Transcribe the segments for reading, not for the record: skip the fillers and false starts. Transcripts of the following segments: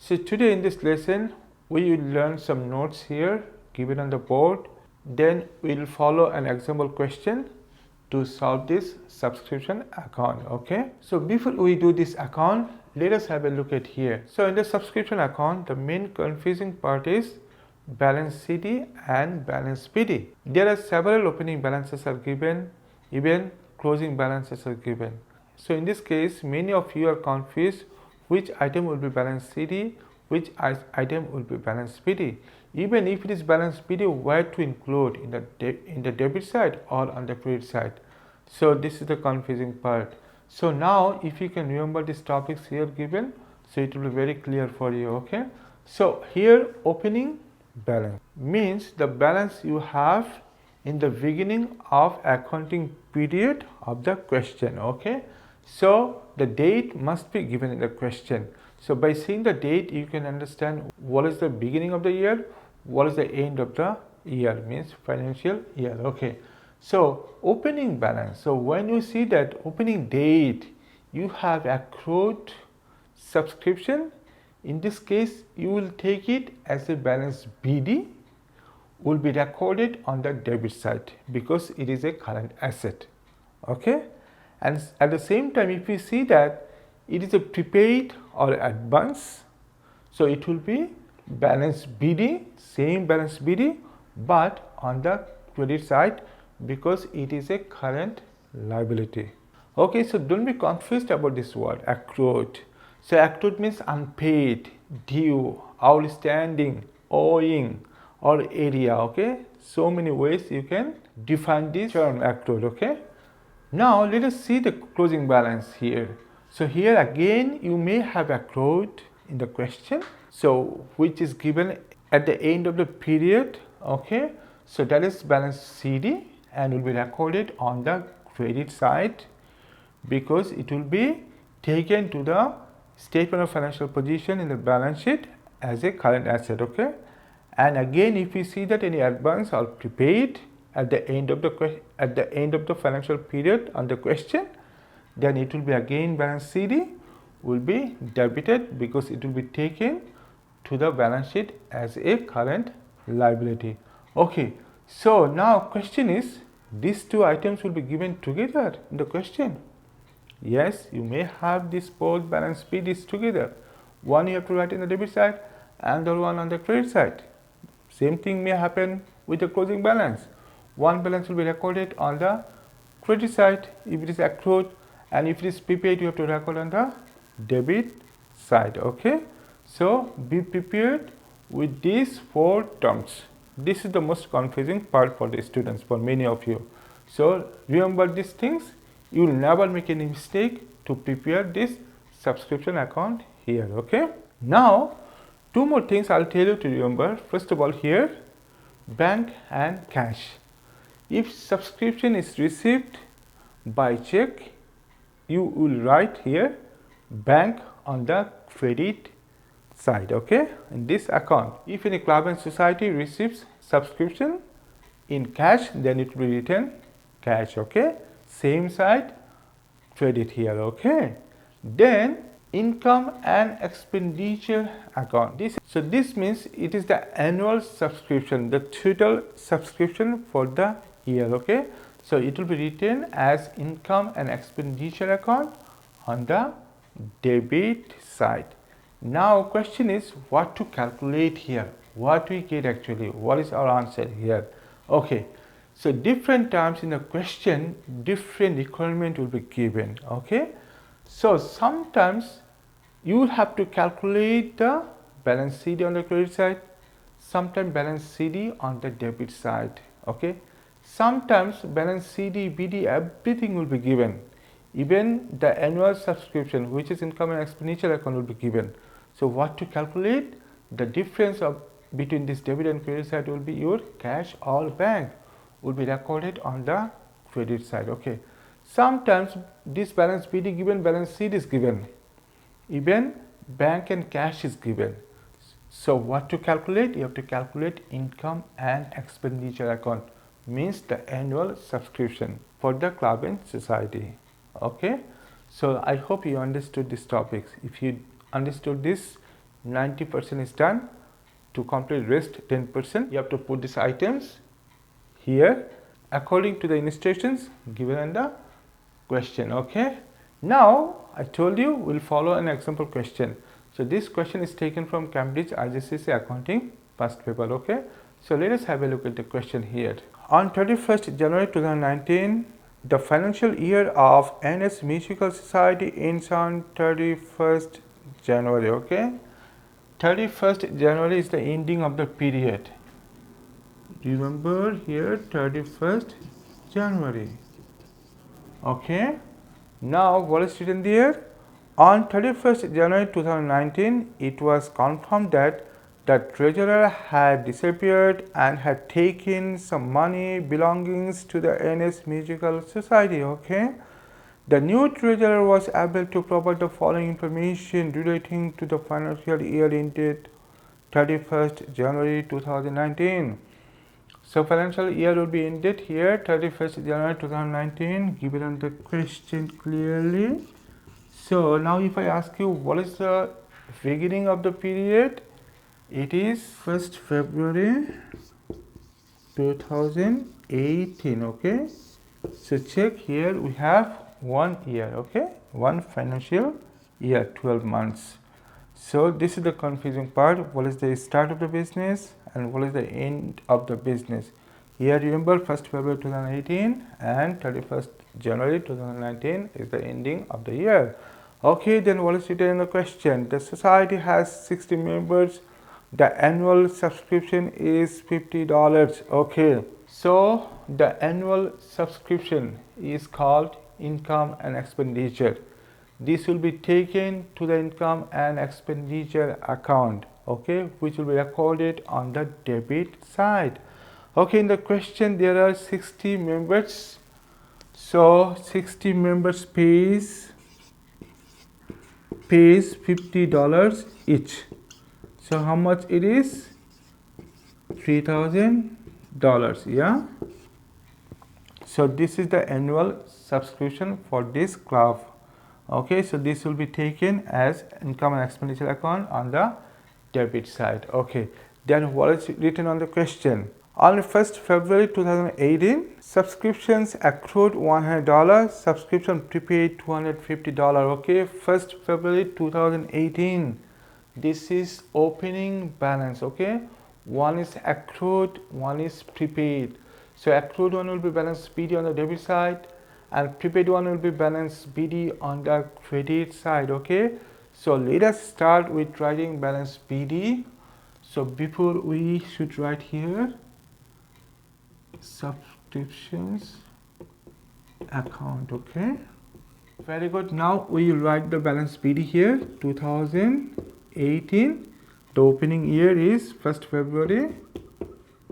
So today in this lesson, we will learn some notes here given on the board. Then we will follow an example question to solve this subscription account. Okay. So before we do this account, let us have a look at here. So in the subscription account, the main confusing part is balance CD and balance PD. There are several opening balances are given, even closing balances are given. So in this case, many of you are confused which item will be balance CD, which item will be balance PD. Even if it is balance PD, where to include in the debit side or on the credit side. So this is the confusing part. So now if you can remember these topics here given, so it will be very clear for you. Okay. So here opening balance means the balance you have in the beginning of accounting period of the question. Okay. So the date must be given in the question. So by seeing the date, you can understand what is the beginning of the year, what is the end of the year, means financial year. Okay. So opening balance. So when you see that opening date, you have accrued subscription. In this case, you will take it as a balance BD, will be recorded on the debit side because it is a current asset. Okay. And at the same time, if you see that it is a prepaid or advance, so it will be balance BD, same balance BD, but on the credit side because it is a current liability. Okay, so don't be confused about this word accrued. So accrued means unpaid, due, outstanding, owing, or area. Okay, so many ways you can define this term accrued. Okay. Now let us see the closing balance here. So here again you may have accrued in the question, so which is given at the end of the period. Okay, so that is balance CD and will be recorded on the credit side because it will be taken to the statement of financial position in the balance sheet as a current asset. Okay, and again if you see that any advance or prepaid at the end of the financial period on the question, then it will be again balance CD will be debited because it will be taken to the balance sheet as a current liability. Okay, so now question is, these two items will be given together in the question. Yes, you may have this both balance PDs together. One you have to write in the debit side and the other one on the credit side. Same thing may happen with the closing balance. One balance will be recorded on the credit side if it is accrued, and if it is prepaid you have to record on the debit side. Okay, so be prepared with these four terms. This is the most confusing part for the students, for many of you. So remember these things, you will never make any mistake to prepare this subscription account here. Okay, now two more things I'll tell you to remember. First of all, here bank and cash. If subscription is received by check, you will write here bank on the credit side. Okay, in this account. If any club and society receives subscription in cash, then it will be written cash. Okay, same side credit here. Okay, then income and expenditure account. This means it is the annual subscription, the total subscription for the year. Okay, so it will be written as income and expenditure account on the debit side. Now question is what to calculate here, what we get actually, what is our answer here. Okay, so different times in the question different requirement will be given. Okay, so sometimes you will have to calculate the balance CD on the credit side, sometimes balance CD on the debit side. Okay, sometimes balance CD, BD, everything will be given. Even the annual subscription, which is income and expenditure account, will be given. So what to calculate? The difference between this debit and credit side will be your cash or bank will be recorded on the credit side. Okay, sometimes this balance BD given, balance CD is given, even bank and cash is given. So what to calculate? You have to calculate income and expenditure account, means the annual subscription for the club and society. Okay, so I hope you understood these topics. If you understood this, 90% is done. To complete rest 10%, you have to put these items here according to the instructions given in the question. Okay, now I told you we'll follow an example question. So this question is taken from Cambridge IGCSE accounting past paper. Okay, so let us have a look at the question here. On 31st January 2019, the financial year of NS Musical Society ends on 31st January. Okay, 31st January is the ending of the period. Remember here 31st January. Okay, now what is written there? On 31st January 2019, it was confirmed that the treasurer had disappeared and had taken some money belongings to the NS Musical Society. Okay, the new treasurer was able to provide the following information relating to the financial year ended 31st January 2019. So financial year will be ended here 31st January 2019, given on the question clearly. So now if I ask you what is the beginning of the period, it is 1st February 2018. Okay, so check here we have 1 year. Okay, one financial year, 12 months. So this is the confusing part. What is the start of the business and what is the end of the business? Here remember 1st February 2018 and 31st January 2019 is the ending of the year. Okay, then what is written in the question? The society has 60 members. The annual subscription is $50. Okay, so the annual subscription is called income and expenditure. This will be taken to the income and expenditure account, okay, which will be recorded on the debit side. Okay, in the question there are 60 members. So 60 members pays $50 each. So how much it is? $3,000. Yeah. So this is the annual subscription for this club. Okay, so this will be taken as income and expenditure account on the debit side. Okay, then what is written on the question? On 1st February 2018, subscriptions accrued $100, subscription prepaid $250. Okay, 1st February 2018, this is opening balance. Okay, one is accrued, one is prepaid. So accrued one will be balance BD on the debit side and prepaid one will be balance BD on the credit side. Okay, so let us start with writing balance BD. So before we should write here subscriptions account. Okay, very good. Now we will write the balance BD here. 2018, the opening year is 1st February.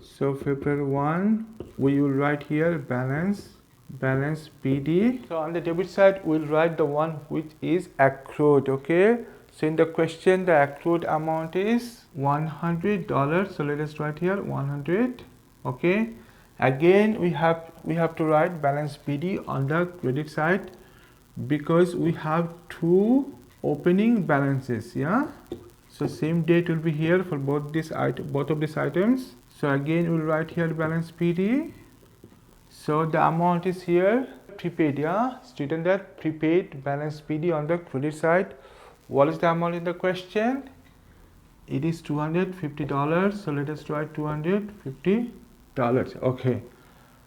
So February 1, we will write here balance BD. So on the debit side we'll write the one which is accrued. Okay, so in the question the accrued amount is $100. So let us write here 100. Okay, again we have to write balance BD on the credit side because we have two opening balances. Yeah, so same date will be here for both of these items. So again we'll write here balance BD. So the amount is here prepaid. Yeah, it's written that prepaid balance BD on the credit side. What is the amount in the question? It is $250. So let us write $250. Okay,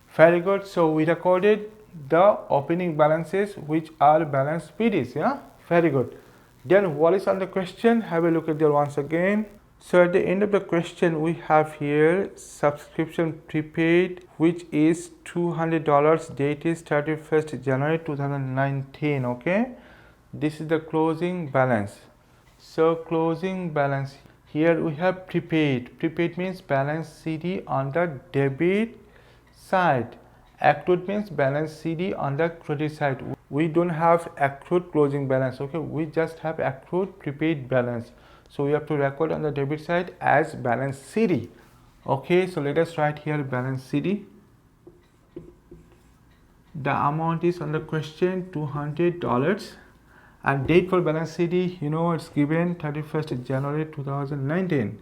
very good. So we recorded the opening balances which are balance BDs. Yeah, very good. Then what is on the question? Have a look at there once again. So at the end of the question we have here subscription prepaid which is $200. Date is 31st January 2019. Okay, this is the closing balance. So closing balance, here we have prepaid. Prepaid means balance CD on the debit side. Accrued means balance CD on the credit side. We don't have accrued closing balance. Okay, we just have accrued prepaid balance. So we have to record on the debit side as balance CD. Okay, so let us write here balance CD. The amount is on the question $200. And date for balance CD, you know, it's given 31st January 2019.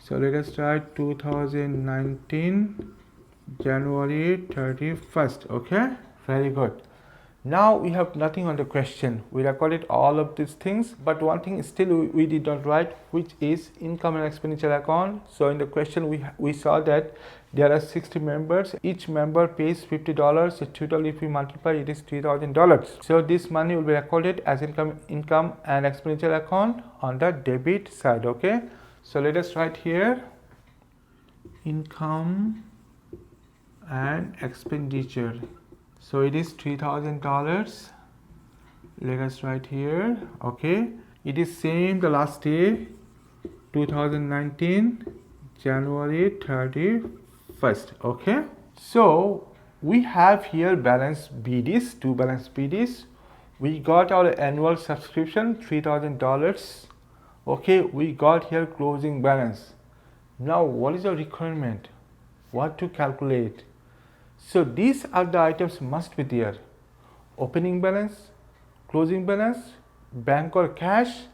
So let us write 2019 January 31st. Okay, very good. Now we have nothing on the question. We recorded all of these things, but one thing still we did not write, which is income and expenditure account. So in the question we saw that there are 60 members. Each member pays $50. So total, if we multiply, it is $3,000. So this money will be recorded as income and expenditure account on the debit side. Okay. So let us write here income and expenditure. So it is $3,000. Let us write here. Okay, it is same the last day, 2019 January 31st. Okay, so we have here balance BDs, two balance BDs. We got our annual subscription $3,000. Okay, we got here closing balance. Now what is the requirement? What to calculate? So these are the items must be there: opening balance, closing balance, bank or cash,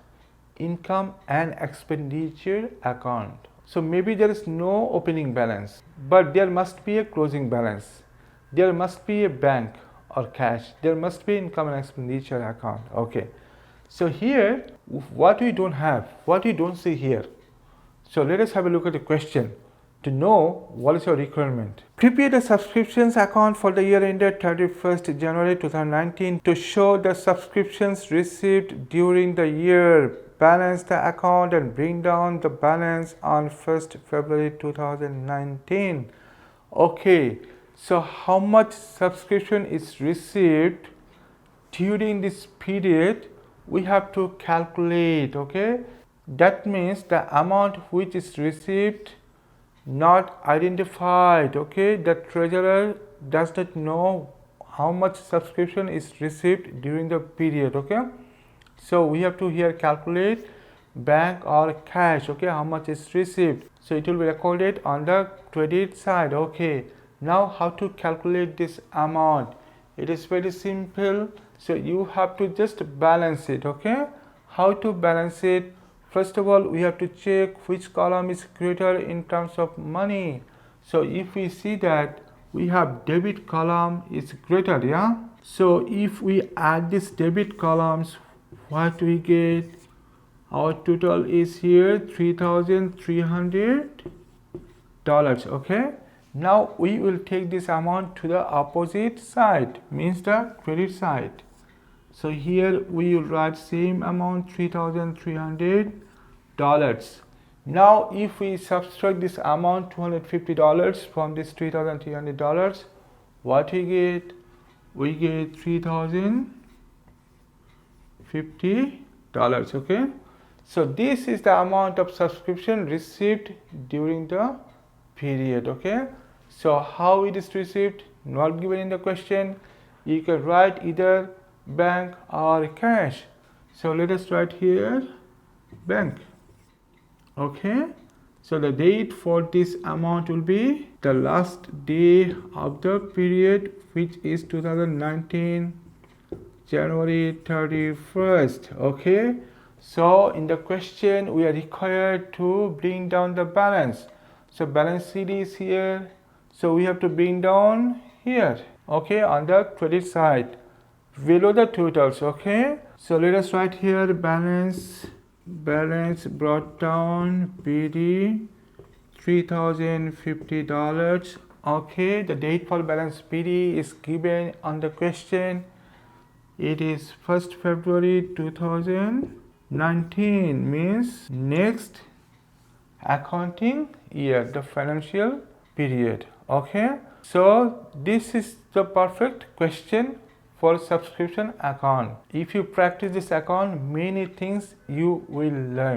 income and expenditure account. So maybe there is no opening balance, but there must be a closing balance. There must be a bank or cash. There must be income and expenditure account. Okay. So here, what we don't have, what we don't see here. So let us have a look at the question to know what is your requirement. Prepare the subscriptions account for the year ended 31st January 2019 to show the subscriptions received during the year. Balance the account and bring down the balance on 1st February 2019. Okay, so how much subscription is received during this period? We have to calculate. Okay, that means the amount which is received not identified. Okay, the treasurer does not know how much subscription is received during the period. Okay, so we have to here calculate bank or cash. Okay, how much is received, so it will be recorded on the credit side. Okay, now how to calculate this amount? It is very simple. So you have to just balance it. Okay, how to balance it? First of all, we have to check which column is greater in terms of money. So if we see that we have debit column is greater, yeah. So if we add these debit columns, what we get? Our total is here $3,300. Okay. Now we will take this amount to the opposite side, means the credit side. So here we will write same amount, $3,300. Now if we subtract this amount $250 from this $3,300, what we get? We get $3,050. Okay, so this is the amount of subscription received during the period. Okay, so how it is received, not given in the question. You can write either bank or cash. So let us write here bank. Okay, so the date for this amount will be the last day of the period, which is 2019 January 31st. Okay, so in the question we are required to bring down the balance. So balance CD is here, so we have to bring down here. Okay, on the credit side below the totals. Okay, so let us write here balance brought down BD $3,050. Okay, the date for balance BD is given on the question. It is 1st February 2019, means next accounting year, the financial period. Okay, so this is the perfect question for subscription account. If you practice this account, many things you will learn.